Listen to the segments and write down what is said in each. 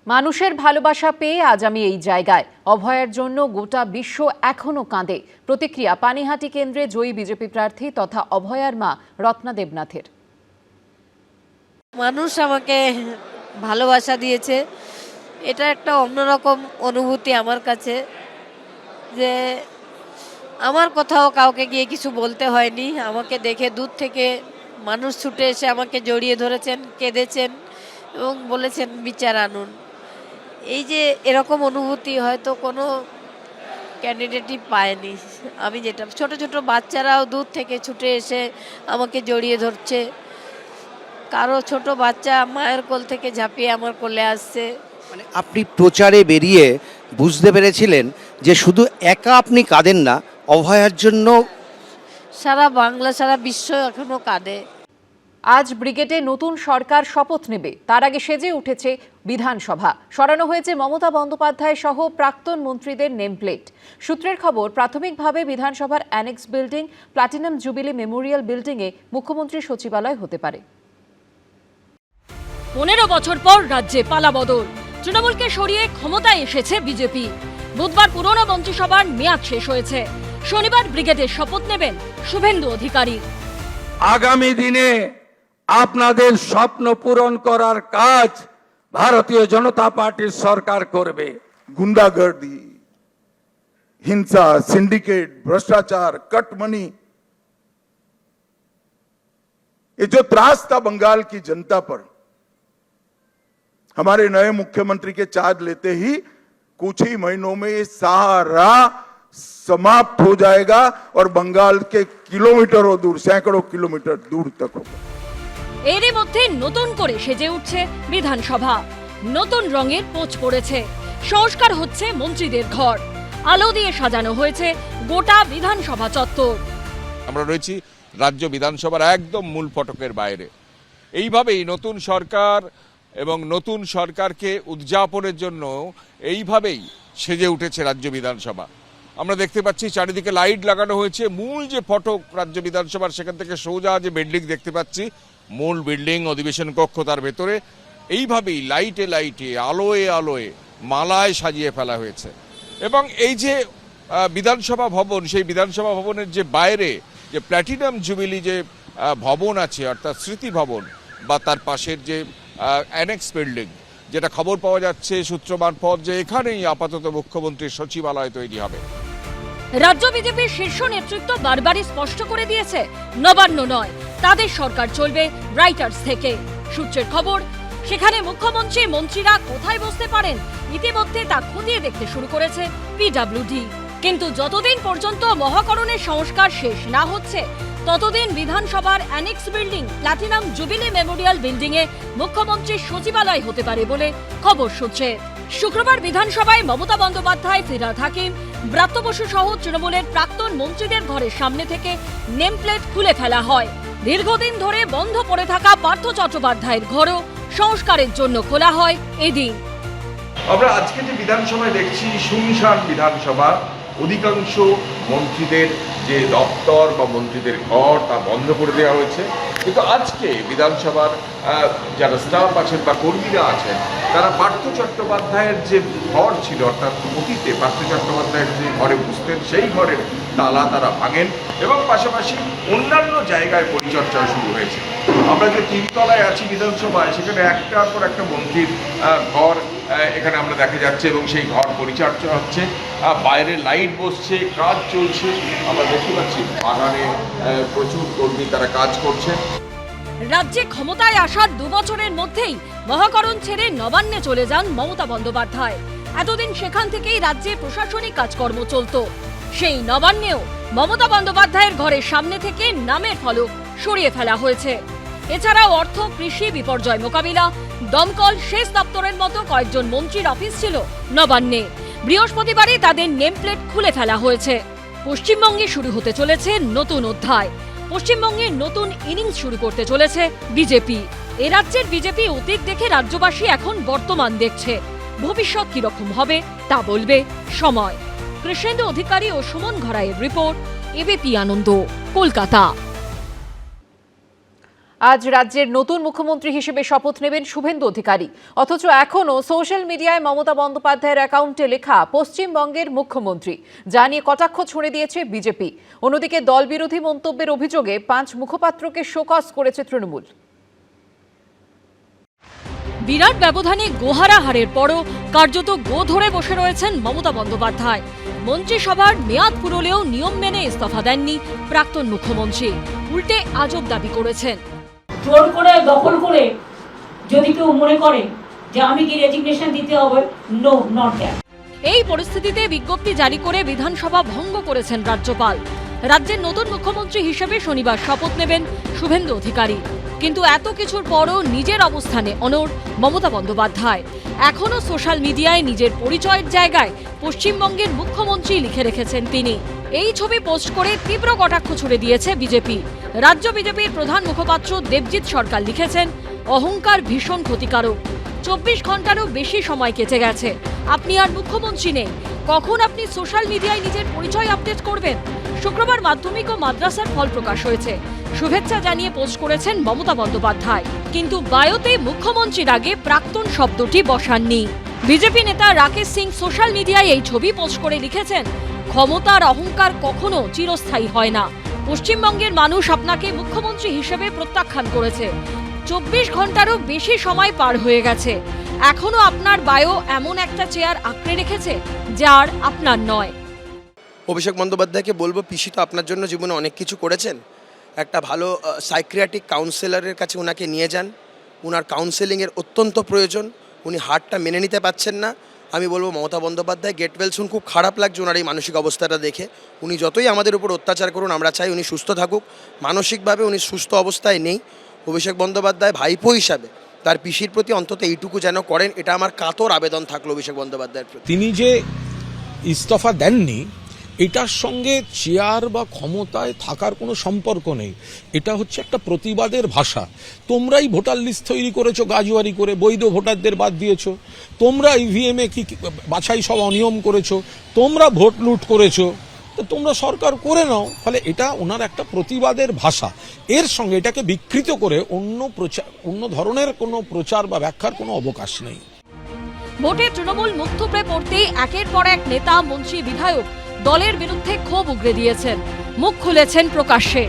মানুষের ভালোবাসা পেয়ে আজ আমি এই জায়গায়। অভয়ার জন্য গোটা বিশ্ব এখনো কাঁদে। প্রতিক্রিয়া পানিহাটি কেন্দ্রে জয়ী বিজেপি প্রার্থী তথা অভয়ার মা রত্না দেবনাথের। মানুষ আমাকে ভালোবাসা দিয়েছে, এটা একটা অন্যরকম অনুভূতি আমার কাছে, যে আমার কোথাও কাউকে গিয়ে কিছু বলতে হয়নি। আমাকে দেখে দূর থেকে মানুষ ছুটে এসে আমাকে জড়িয়ে ধরেছেন, কেঁদেছেন এবং বলেছেন বিচার আনুন। এই যে এরকম অনুভূতি হয়তো কোনো ক্যান্ডিডেটই পায়নি। আমি যেটা, ছোট ছোট বাচ্চারাও দূর থেকে ছুটে এসে আমাকে জড়িয়ে ধরছে। কারো ছোট বাচ্চা মায়ের কোল থেকে ঝাঁপিয়ে আমার কোলে আসছে। মানে আপনি প্রচারে বেরিয়ে বুঝতে পেরেছিলেন যে শুধু একা আপনি কাঁদেন না, অভয়ার জন্য সারা বাংলা, সারা বিশ্ব এখনো কাঁদে। আজ ব্রিগেডে নতুন সরকার শপথ নেবে। তার আগে সেজে উঠেছে বিধানসভা। সরানো হয়েছে মমতা বন্দ্যোপাধ্যায় সহ প্রাক্তন মন্ত্রীদের নেমপ্লেট। সূত্রের খবর, প্রাথমিকভাবে বিধানসভার annexe building platinum jubilee Memorial বিল্ডিংয়ে মুখ্যমন্ত্রী সচিবালয় হতে পারে। 15 বছর পর রাজ্যে পালাবদল। তৃণমূলকে সরিয়ে ক্ষমতায় এসেছে বিজেপি। বুধবার পুরনো মন্ত্রিসভার মেয়াদ শেষ হয়েছে। শনিবার ব্রিগেডে শপথ নেবেন শুভেন্দু অধিকারী। আগামী দিনে আপনাদের স্বপ্ন পূরণ করার কাজ ভারতীয় জনতা পার্টির সরকার করবে। गुंडागर्दी, हिंसा, सिंडिकेट, भ्रष्टाचार, कट मनी, ये जो त्रास था बंगाल की जनता पर, हमारे नए मुख्यमंत्री के चार्ज लेते ही कुछ ही महीनों में ये सारा समाप्त हो जाएगा और बंगाल के किलोमीटरों दूर, सैकड़ों किलोमीटर दूर तक होगा। এরই মধ্যে নতুন করে সেজে উঠছে বিধানসভা। নতুন রঙের পোচ পড়েছে। সংস্কার হচ্ছে মন্ত্রীদের ঘর। আলো দিয়ে সাজানো হয়েছে গোটা বিধানসভা চত্বর। আমরা রয়েছি রাজ্য বিধানসভার একদম মূল ফটকের বাইরে। এইভাবেই নতুন সরকার এবং নতুন সরকারকে উদযাপনের জন্য এইভাবেই সেজে উঠেছে রাজ্য বিধানসভা। আমরা দেখতে পাচ্ছি চারিদিকে লাইট লাগানো হয়েছে। মূল যে ফটক রাজ্য বিধানসভার, সেখান থেকে সোজা যে বিল্ডিং দেখতে পাচ্ছি, মূল বিল্ডিং, অধিবেশন কক্ষ, তার ভেতরে এইভাবেই লাইটে লাইটে, আলোয় আলোয়, মালায় সাজিয়ে ফেলা হয়েছে। এবং এই যে বিধানসভা ভবন, সেই বিধানসভা ভবনের যে বাইরে যে প্ল্যাটিনাম জুবিলি যে ভবন আছে, অর্থাৎ স্মৃতি ভবন, বা তার পাশের যে অ্যানেক্স বিল্ডিং, যেটা খবর পাওয়া যাচ্ছে সূত্র মারফত যে এখানেই আপাতত মুখ্যমন্ত্রীর সচিবালয় তৈরি হবে। রাজ্য বিজেপির শীর্ষ নেতৃত্ব বারবারই স্পষ্ট করে দিয়েছে, নবান্ন নয়, তাদের সরকার চলবে রাইটার্স থেকে। সূত্রের খবর, সেখানে মুখ্যমন্ত্রী, মন্ত্রীরা কোথায় বসতে পারেন ইতিমধ্যে তা খতিয়ে দেখতে শুরু করেছে পিডব্লিউডি। কিন্তু যতদিন পর্যন্ত মহাকরণের সংস্কার শেষ না হচ্ছে, ততদিন বিধানসভার annexe building platinum jubilee Memorial বিল্ডিংয়ে মুখ্যমন্ত্রীর সচিবালয় হতে পারে বলে খবর সূত্রে। শুক্রবার বিধানসভায় মমতা বন্দ্যোপাধ্যায়, ফিরহাদ হাকিম, ব্রাত্য বসু সহ তৃণমূলের প্রাক্তন মন্ত্রীদের ঘরের সামনে থেকে নেমপ্লেট খুলে ফেলা হয়। দীর্ঘদিন ধরে বন্ধ পড়ে থাকা পার্থ চট্টোপাধ্যায়ের ঘরও সংস্কারের জন্য খোলা হয় এদিন। আমরা আজকে যে বিধানসভায় দেখছি শুনশান বিধানসভা, অধিকাংশ মন্ত্রীদের যে দপ্তর বা মন্ত্রীদের ঘর তা বন্ধ করে দেওয়া হয়েছে। কিন্তু আজকে বিধানসভার যারা স্টাফ আছেন বা কর্মীরা আছেন, তারা পার্থ চট্টোপাধ্যায়ের যে ঘর ছিল, অর্থাৎ অতীতে পার্থ চট্টোপাধ্যায়ের যে ঘরে বসতেন, সেই ঘরের তালা তারা ভাঙেন এবং পাশাপাশি অন্যান্য জায়গায় পরিচর্যা শুরু হয়েছে। আমরা যে তিনতলায় আছি বিধানসভায়, সেখানে একটার পর একটা মন্ত্রীর ঘর এখানে আমরা দেখা যাচ্ছে এবং সেই ঘর পরিচর্যা হচ্ছে। বাইরে লাইট বসছে, কাজ চলছে। আমরা দেখতে পাচ্ছি বাগানে প্রচুর কর্মী তারা কাজ করছে। রাজ্যে ক্ষমতায় আসার 2 বছরের মধ্যেই মহাকরণ ছেড়ে নবান্নে চলে যান মমতা বন্দ্যোপাধ্যায়। এতদিন সেখান থেকেই রাজ্যে প্রশাসনিক কাজকর্ম চলত। সেই নবান্নেও মমতা বন্দ্যোপাধ্যায়ের ঘরের সামনে থেকে নামের ফলক সরিয়ে ফেলা হয়েছে। এছাড়াও অর্থ, কৃষি, বিপর্যয় মোকাবিলা, দমকল, সেচ দপ্তরের মতো কয়েকজন মন্ত্রীর অফিস ছিল নবান্নে। বৃহস্পতিবারই তাদের নেমপ্লেট খুলে ফেলা হয়েছে। পশ্চিমবঙ্গে শুরু হতে চলেছে নতুন অধ্যায়। পশ্চিমবঙ্গে নতুন ইনিংস শুরু করতে চলেছে বিজেপি। এ রাজ্যের বিজেপি অতীত দেখে রাজ্যবাসী এখন বর্তমান দেখছে। ভবিষ্যৎ কিরকম হবে তা বলবে সময়। কৃষ্ণেন্দু অধিকারী ও সুমন ঘরাইয়ের রিপোর্ট, এবিপি আনন্দ, কলকাতা। আজ রাজ্যের নতুন মুখ্যমন্ত্রী হিসেবে শপথ নেবেন শুভেন্দু অধিকারী। অথচ এখনও সোশ্যাল মিডিয়ায় মমতা বন্দ্যোপাধ্যায়ের অ্যাকাউন্টে লেখা পশ্চিমবঙ্গের মুখ্যমন্ত্রী, যা নিয়ে কটাক্ষ ছুড়ে দিয়েছে বিজেপি। অন্যদিকে দলবিরোধী মন্তব্যের অভিযোগে 5 মুখপাত্রকে শোকজ করেছে তৃণমূল। বিরাট ব্যবধানে গোহারা হারের পরও কার্যত গো ধরে বসে রয়েছেন মমতা বন্দ্যোপাধ্যায়। মন্ত্রিসভার মেয়াদ ফুরলেও নিয়ম মেনে ইস্তফা দেননি প্রাক্তন মুখ্যমন্ত্রী, উল্টে আজব দাবি করেছেন। জোর করে দখল করে যদি কেউ মনে করে যে আমি কি রেজিগনেশন দিতে হবে, নো, নট দ্যাট। এই পরিস্থিতিতে বিজ্ঞপ্তি জারি করে বিধানসভা ভঙ্গ করেছেন রাজ্যপাল। রাজ্যের নতুন মুখ্যমন্ত্রী হিসেবে শনিবার শপথ নেবেন শুভেন্দু অধিকারী। কিন্তু এত কিছুর পরও নিজের অবস্থানে অনড় মমতা বন্দ্যোপাধ্যায়। এখনও সোশ্যাল মিডিয়ায় নিজের পরিচয়ের জায়গায় পশ্চিমবঙ্গের মুখ্যমন্ত্রী লিখে রেখেছেন তিনি। এই ছবি পোস্ট করে তীব্র কটাক্ষ ছুড়ে দিয়েছে বিজেপি। রাজ্য বিজেপির প্রধান মুখপাত্র দেবজিৎ সরকার লিখেছেন, অহংকার ভীষণ ক্ষতিকারক। 24 ঘন্টারও বেশি সময় কেটে গেছে, আপনি আর মুখ্যমন্ত্রী নেই। কখন আপনি সোশ্যাল মিডিয়ায় নিজের পরিচয় আপডেট করবেন? শুক্রবার মাধ্যমিক ও মাদ্রাসার ফল প্রকাশ হয়েছে। শুভেচ্ছা জানিয়ে পোস্ট করেছেন মমতা বন্দ্যোপাধ্যায়, কিন্তু বায়োতে মুখ্যমন্ত্রীর আগে প্রাক্তন শব্দটি বসাননি। বিজেপি নেতা রাকেশ সিং সোশ্যাল মিডিয়ায় এই ছবি পোস্ট করে লিখেছেন, ক্ষমতার অহংকার কখনো চিরস্থায়ী হয় না। পশ্চিমবঙ্গের মানুষ আপনাকে মুখ্যমন্ত্রী হিসেবে প্রত্যাখ্যান করেছে। 24 ঘন্টারও বেশি সময় পার হয়ে গেছে, এখনো আপনার বায়ো এমন একটা চেয়ার আঁকড়ে রেখেছে যার আপনার নয়। অভিষেক বন্দ্যোপাধ্যায়কে বলবো, পিসি তো আপনার জন্য জীবনে অনেক কিছু করেছেন। একটা ভালো সাইকিয়াট্রিক কাউন্সিলরের কাছে ওনাকে নিয়ে যান, ওনার কাউন্সেলিংয়ের অত্যন্ত প্রয়োজন। উনি হার্টটা মেনে নিতে পারছেন না। আমি বলবো Mamata Bandyopadhyay, get well soon. খুব খারাপ লাগছে ওনার এই মানসিক অবস্থাটা দেখে। উনি যতই আমাদের উপর অত্যাচার করুন, আমরা চাই উনি সুস্থ থাকুক। মানসিকভাবে উনি সুস্থ অবস্থায় নেই। অভিষেক বন্দ্যোপাধ্যায় ভাইপো হিসাবে তার পিসির প্রতি অন্তত এইটুকু যেন করেন, এটা আমার কাতর আবেদন থাকলো অভিষেক বন্দ্যোপাধ্যায়ের প্রতি। তিনি যে ইস্তফা দেননি, এটার সঙ্গে চেয়ার বা ক্ষমতায় থাকার কোনো সম্পর্ক নেই। এটা হচ্ছে একটা প্রতিবাদের ভাষা। তোমরাই ভোটার লিস্ট তৈরি করেছো গাজুয়ারি করে, বৈধ ভোটারদের বাদ দিয়েছো। তোমরা ইভিএমে কি বাছাই সব অনিয়ম করেছো, তোমরা ভোট লুট করেছো, তো তোমরা সরকার করে নাও। ফলে এটা ওনার একটা প্রতিবাদের ভাষা। এর সঙ্গে এটাকে বিকৃত করে অন্য ধরনের কোনো প্রচার বা ব্যাখ্যার কোনো অবকাশ নেই। ভোটে তৃণমূল মুখ থুবড়ে পড়তেই একের পর এক নেতা, মন্ত্রী, বিধায়ক দলের বিরুদ্ধে ক্ষোভ উগরে দিয়েছেন, মুখ খুলেছেন প্রকাশ্যে।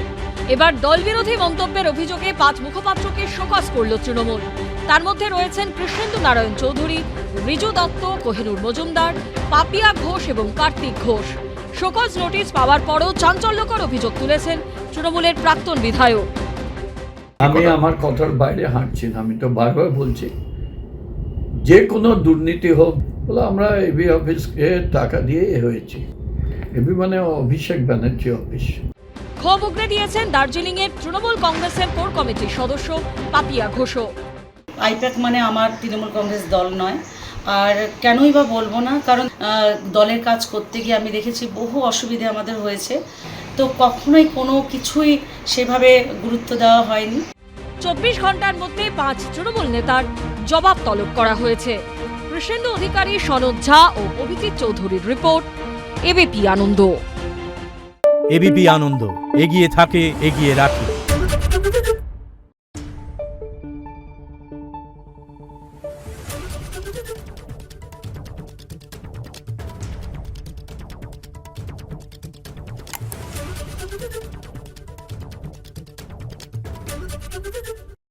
এবার দলবিরোধী মন্তব্যের অভিযোগে 5 মুখপাত্রকে শোকজ করল তৃণমূল। তার মধ্যে রয়েছেন কৃষ্ণেন্দু নারায়ণ চৌধুরী, রিজু দত্ত, কোহিনুর মজুমদার, পাপিয়া ঘোষ এবং কার্তিক ঘোষ। শোকজ নোটিশ পাওয়ার পরও চাঞ্চল্যকর অভিযোগ তুলেছেন তৃণমূলের প্রাক্তন বিধায়ক। আমি আমার কথার বাইরে হাঁটছি না, আমি তো বারবার বলছি, যে কোনো দুর্নীতি হোক, বলে আমরা এবি অফিসকে টাকা দিয়ে হয়েছি। এবি মানে অভিষেক ব্যানার্জি অফিস। ক্ষোভ উগরে দিয়েছেন দার্জিলিং এর তৃণমূল কংগ্রেসের কোর কমিটির সদস্য পাপিয়া ঘোষ। আইপ্যাক মানে আমার তৃণমূল কংগ্রেস দল নয়, আর কেনই বা বলবো না, কারণ দলের কাজ করতে গিয়ে আমি দেখেছি বহু অসুবিধে আমাদের হয়েছে, তো কখনোই কোনো কিছুই সেভাবে গুরুত্ব দেওয়া হয়নি। 24 ঘন্টার মধ্যে 5 তৃণমূল নেতার জবাব তলব করা হয়েছে। কৃষ্ণেন্দু অধিকারী, সনদ ঝা ও অভিজিৎ চৌধুরীর রিপোর্ট, এবিপি আনন্দ। এবিপি আনন্দ, এগিয়ে থাকে, এগিয়ে রাখে।